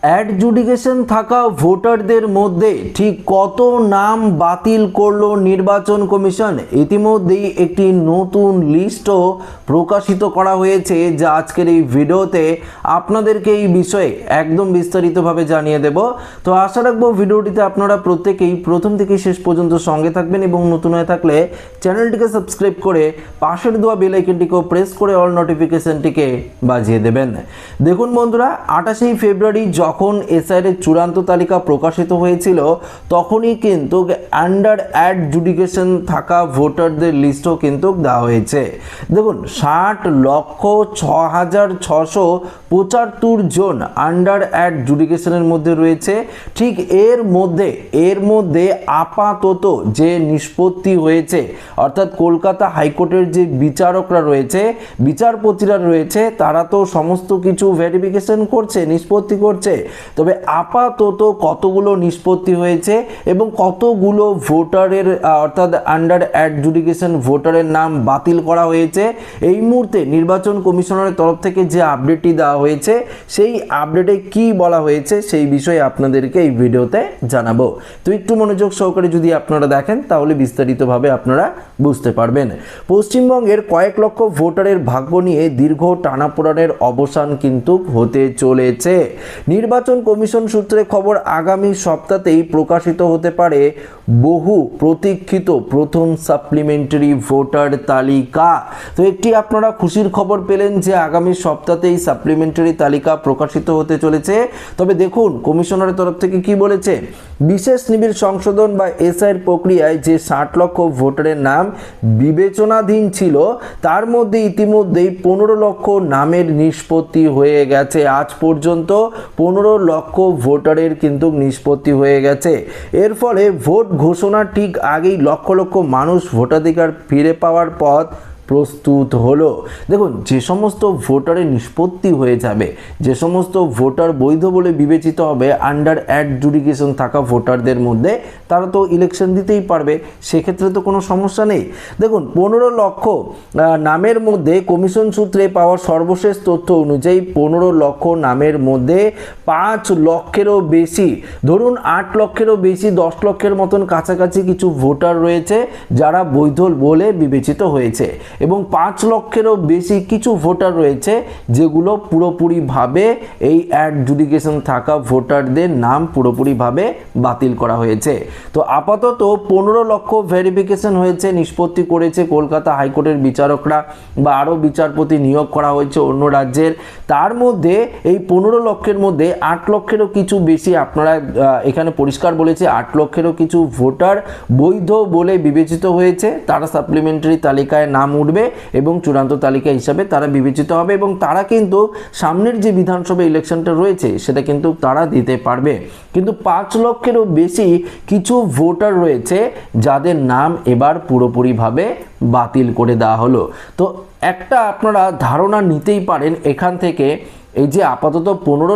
Adjudication থাকা ভোটারদের মধ্যে ঠিক কত নাম বাতিল করলো নির্বাচন কমিশন? ইতিমধ্যেই একটি নতুন লিস্টও প্রকাশিত করা হয়েছে, যা আজকের এই ভিডিওতে আপনাদেরকে এই বিষয়ে একদম বিস্তারিতভাবে জানিয়ে দেব। তো আশা রাখবো ভিডিওটিতে আপনারা প্রত্যেকেই প্রথম থেকে শেষ পর্যন্ত সঙ্গে থাকবেন এবং নতুন হয়ে থাকলে চ্যানেলটিকে সাবস্ক্রাইব করে পাশের দেওয়া বেল আইকনটিকেও প্রেস করে অল নোটিফিকেশনটিকে বাজিয়ে দেবেন। দেখুন বন্ধুরা, 28 ফেব্রুয়ারি যখন এসআইআর এর চূড়ান্ত তালিকা প্রকাশিত হয়েছিল, তখনই কিন্তু আন্ডার অ্যাডজুডিকেশন থাকা ভোটারদের লিস্টও কিন্তু দেওয়া হয়েছে। দেখুন, 60,06,675 জন আন্ডার অ্যাডজুডিকেশনের মধ্যে রয়েছে। ঠিক এর মধ্যে আপাতত যে নিষ্পত্তি হয়েছে, অর্থাৎ কলকাতা হাইকোর্টের যে বিচারকরা রয়েছে, বিচারপতিরা রয়েছে, তারা তো সমস্ত কিছু ভেরিফিকেশন করছে, নিষ্পত্তি করছে। তবে আপাতত কতগুলো নিষ্পত্তি হয়েছে এবং কতগুলো ভোটারের অর্থাৎ আন্ডার অ্যাডজুডিকেশন ভোটারের নাম বাতিল করা হয়েছে, এই মুহূর্তে নির্বাচন কমিশনারের তরফ থেকে যে আপডেটটি দেওয়া হয়েছে, সেই আপডেটে কি বলা হয়েছে সেই বিষয়ে আপনাদেরকে এই ভিডিওতে জানাবো। তো একটু মনোযোগ সহকারে যদি আপনারা দেখেন, তাহলে বিস্তারিতভাবে আপনারা বুঝতে পারবেন। পশ্চিমবঙ্গের কয়েক লক্ষ ভোটারের ভাগ্য নিয়ে দীর্ঘ টানাপোড়েনের অবসান কিন্তু হতে চলেছে। নির্বাচন কমিশন সূত্রে খবর, আগামী সপ্তাহেই প্রকাশিত হতে পারে বহু প্রতীক্ষিত প্রথম সাপ্লিমেন্টারি ভোটার তালিকা। তো একটি আপনারা খুশির খবর পেলেন যে আগামী সপ্তাহেই সাপ্লিমেন্টারি তালিকা প্রকাশিত হতে চলেছে। তবে দেখুন, কমিশনারের তরফ থেকে কি বলেছে, বিশেষ নিবিড় সংশোধন বা এসআইআর প্রক্রিয়ায় যে 60 লক্ষ ভোটারের নাম বিবেচনাধীন ছিল, তার মধ্যে ইতিমধ্যেই 15 লক্ষ নামের নিষ্পত্তি হয়ে গেছে। আজ পর্যন্ত 15 লক্ষ ভোটারের কিন্তু নিষ্পত্তি হয়ে গেছে। এর ফলে ভোট ঘোষণার ঠিক আগেই লক্ষ লক্ষ মানুষ ভোটাধিকার ফিরে পাওয়ার পথ প্রস্তুত হলো। দেখুন, যে সমস্ত ভোটারের নিষ্পত্তি হয়ে যাবে, যে সমস্ত ভোটার বৈধ বলে বিবেচিত হবে আন্ডার অ্যাডজুডিকেশন থাকা ভোটারদের মধ্যে, তারা তো ইলেকশন দিতেই পারবে, সেক্ষেত্রে তো কোনো সমস্যা নেই। দেখুন, 15 লক্ষ নামের মধ্যে কমিশন সূত্রে পাওয়া সর্বশেষ তথ্য অনুযায়ী 15 লক্ষ নামের মধ্যে 5 লক্ষেরও বেশি, ধরুন 8 লক্ষেরও বেশি, 10 লক্ষের মতন কাছাকাছি কিছু ভোটার রয়েছে যারা বৈধ বলে বিবেচিত হয়েছে, এবং 5 লক্ষেরও বেশি কিছু ভোটার রয়েছে যেগুলো পুরোপুরিভাবে এই অ্যাডজুডিকেশন থাকা ভোটারদের নাম পুরোপুরিভাবে বাতিল করা হয়েছে। তো আপাতত 15 লক্ষ ভেরিফিকেশন হয়েছে, নিষ্পত্তি করেছে কলকাতা হাইকোর্টের বিচারকরা, বা আরও বিচারপতি নিয়োগ করা হয়েছে অন্য রাজ্যের। তার মধ্যে এই 15 লক্ষের মধ্যে 8 লক্ষেরও কিছু বেশি, আপনারা এখানে পরিষ্কার বলেছে 8 লক্ষেরও কিছু ভোটার বৈধ বলে বিবেচিত হয়েছে, তারা সাপ্লিমেন্টারি তালিকায় নাম উঠবে এবং চূড়ান্ত তালিকা হিসাবে তারা বিবেচিত হবে, এবং তারা কিন্তু সামনের যে বিধানসভা ইলেকশনটা রয়েছে সেটা কিন্তু তারা দিতে পারবে। কিন্তু 5 লক্ষেরও বেশি কিছু ভোটার রয়েছে যাদের নাম এবার পুরোপুরিভাবে বাতিল করে দেওয়া হলো। তো একটা আপনারা ধারণা নিতেই পারেন এখান থেকে, এই যে আপাতত 15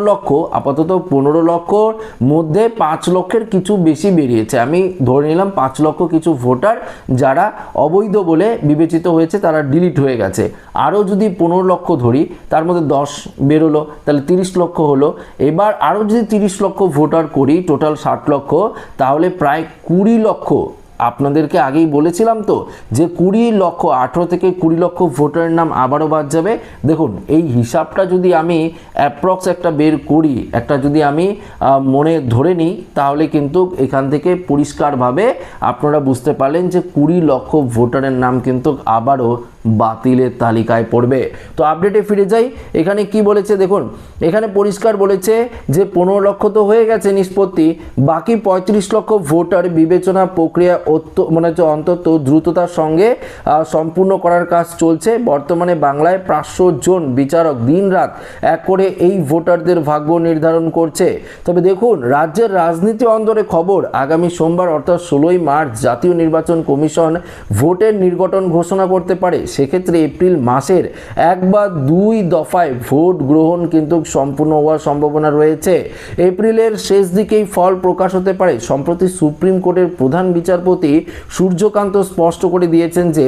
লক্ষর মধ্যে 5 লক্ষের কিছু বেশি বেরিয়েছে, আমি ধরে নিলাম 5 লক্ষ কিছু ভোটার যারা অবৈধ বলে বিবেচিত হয়েছে, তারা ডিলিট হয়ে গেছে। আরও যদি 15 লক্ষ ধরি, তার মধ্যে 10 বেরোলো, তাহলে 30 লক্ষ হলো। এবার আরও যদি 30 লক্ষ ভোটার করি, টোটাল 60 লক্ষ, তাহলে প্রায় 20 লক্ষ। আপনাদেরকে আগেই বলেছিলাম তো যে 20 লক্ষ, 18 থেকে 20 লক্ষ ভোটারের নাম আবারও বাদ যাবে। দেখুন, এই হিসাবটা যদি আমি অ্যাপ্রক্স একটা বের করি, একটা যদি আমি মনে ধরে নিই, তাহলে কিন্তু এখান থেকে পরিষ্কারভাবে আপনারা বুঝতে পারলেন যে 20 লক্ষ ভোটারের নাম কিন্তু আবারও বাতিলের তালিকায় পড়বে। তো আপডেটে ফিরে যাই, এখানে কি বলেছে দেখুন, এখানে পরিষ্কার বলেছে যে 15 লক্ষ তো হয়ে গেছে নিষ্পত্তি, বাকি 35 লক্ষ ভোটার বিবেচনা প্রক্রিয়া অন্তত দ্রুততার সঙ্গে সম্পূর্ণ করার কাজ চলছে। বর্তমানে বাংলায় 500 জন বিচারক দিনরাত এক করে এই ভোটারদের ভাগ্য নির্ধারণ করছে। তবে দেখুন, রাজ্যের রাজনীতি অন্দরে খবর, আগামী সোমবার অর্থাৎ 16ই মার্চ জাতীয় নির্বাচন কমিশন ভোটের নির্গঠন ঘোষণা করতে পারে। সেক্ষেত্রে এপ্রিল মাসের 1 বা 2 দফায় ভোট গ্রহণ কিন্তু সম্পূর্ণ হওয়ার সম্ভাবনা রয়েছে। এপ্রিলের শেষ দিকেই ফল প্রকাশ হতে পারে। সম্প্রতি সুপ্রিম কোর্টের প্রধান বিচারপতি সূর্যকান্ত স্পষ্ট করে দিয়েছেন যে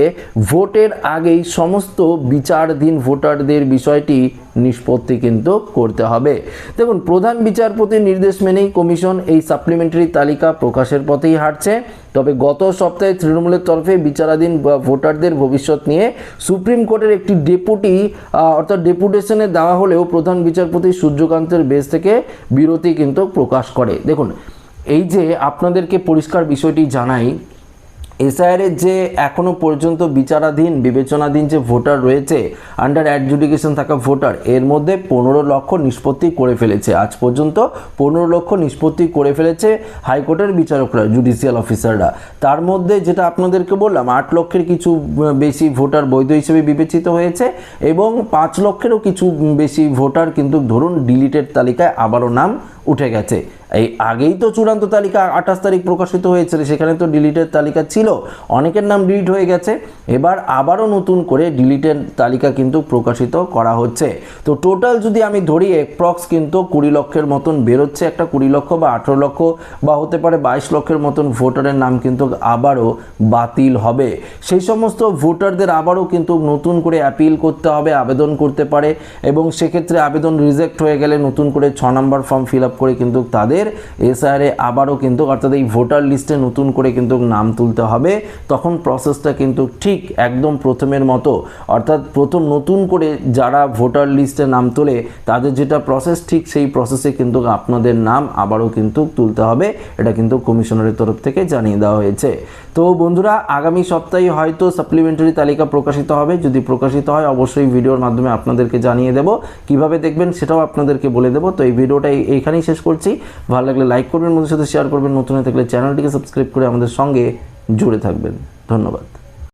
ভোটের আগেই সমস্ত বিচারাধীন ভোটারদের বিষয়টি নিষ্পত্তি কিন্তু করতে হবে। দেখুন, প্রধান বিচারপতির নির্দেশ মেনেই কমিশন এই সাপ্লিমেন্টারি তালিকা প্রকাশের পথেই হাঁটছে। তবে গত সপ্তাহে তৃণমূলের তরফে বিচারাধীন ভোটারদের ভবিষ্যৎ নিয়ে সুপ্রিম কোর্টের একটি অর্থাৎ ডেপুটেশনে দেওয়া হলেও প্রধান বিচারপতি সূর্যকান্তের বেঞ্চ থেকে বিরতি কিন্তু প্রকাশ করে। দেখুন, এই যে আপনাদেরকে পরিষ্কার বিষয়টি জানাই, এসআইআরের যে এখনো পর্যন্ত বিচারাধীন বিবেচনাধীন যে ভোটার রয়েছে, আন্ডার অ্যাডজুডিকেশন থাকা ভোটার, এর মধ্যে 15 লক্ষ নিষ্পত্তি করে ফেলেছে। আজ পর্যন্ত 15 লক্ষ নিষ্পত্তি করে ফেলেছে হাইকোর্টের বিচারকরা, জুডিশিয়াল অফিসাররা। তার মধ্যে যেটা আপনাদেরকে বললাম, 8 লক্ষের কিছু বেশি ভোটার বৈধ হিসেবে বিবেচিত হয়েছে এবং 5 লক্ষেরও কিছু বেশি ভোটার কিন্তু ধরুন ডিলিটেড তালিকায় আবারও নাম উঠে গেছে। এই আগেই তো চূড়ান্ত তালিকা 28 তারিখ প্রকাশিত হয়েছিল, সেখানে তো ডিলিটেড তালিকা ছিল, অনেকের নাম ডিলিট হয়ে গেছে। এবার আবারও নতুন করে ডিলিটেড তালিকা কিন্তু প্রকাশিত করা হচ্ছে। তো টোটাল যদি আমি ধরি অ্যাপ্রক্স কিন্তু 20 লক্ষের মতন বেরোচ্ছে, একটা 20 লক্ষ বা 18 লক্ষ বা হতে পারে 22 লক্ষের মতন ভোটারের নাম কিন্তু আবারও বাতিল হবে। সেই সমস্ত ভোটারদের আবারও কিন্তু নতুন করে অ্যাপিল করতে হবে, আবেদন করতে পারে এবং সেক্ষেত্রে আবেদন রিজেক্ট হয়ে গেলে নতুন করে 6 নম্বর ফর্ম ফিল আপ করে কিন্তু তাদের এসআইআরে আবারও কিন্তু অর্থাৎ এই ভোটার লিস্টে নতুন করে কিন্তু নাম তুলতে হবে। তখন প্রসেসটা কিন্তু ঠিক একদম প্রথমের মতো, অর্থাৎ প্রথম নতুন করে যারা ভোটার লিস্টে নাম তোলে তাদের যেটা প্রসেস, ঠিক সেই প্রসেসে কিন্তু আপনাদের নাম আবারও কিন্তু তুলতে হবে। এটা কিন্তু কমিশনারের তরফ থেকে জানিয়ে দেওয়া হয়েছে। তো বন্ধুরা, আগামী সপ্তাহে হয়তো সাপ্লিমেন্টারি তালিকা প্রকাশিত হবে। যদি প্রকাশিত হয় অবশ্যই ভিডিওর মাধ্যমে আপনাদেরকে জানিয়ে দেব, কিভাবে দেখবেন সেটাও আপনাদেরকে বলে দেব। তো এই ভিডিওটা এইখানেই শেষ করছি। ভালো লাগলে লাইক করবেন, বন্ধুদের সাথে শেয়ার করবেন, নতুন হয়ে থাকলে চ্যানেলটিকে সাবস্ক্রাইব করে আমাদের সঙ্গে জুড়ে থাকবেন। ধন্যবাদ।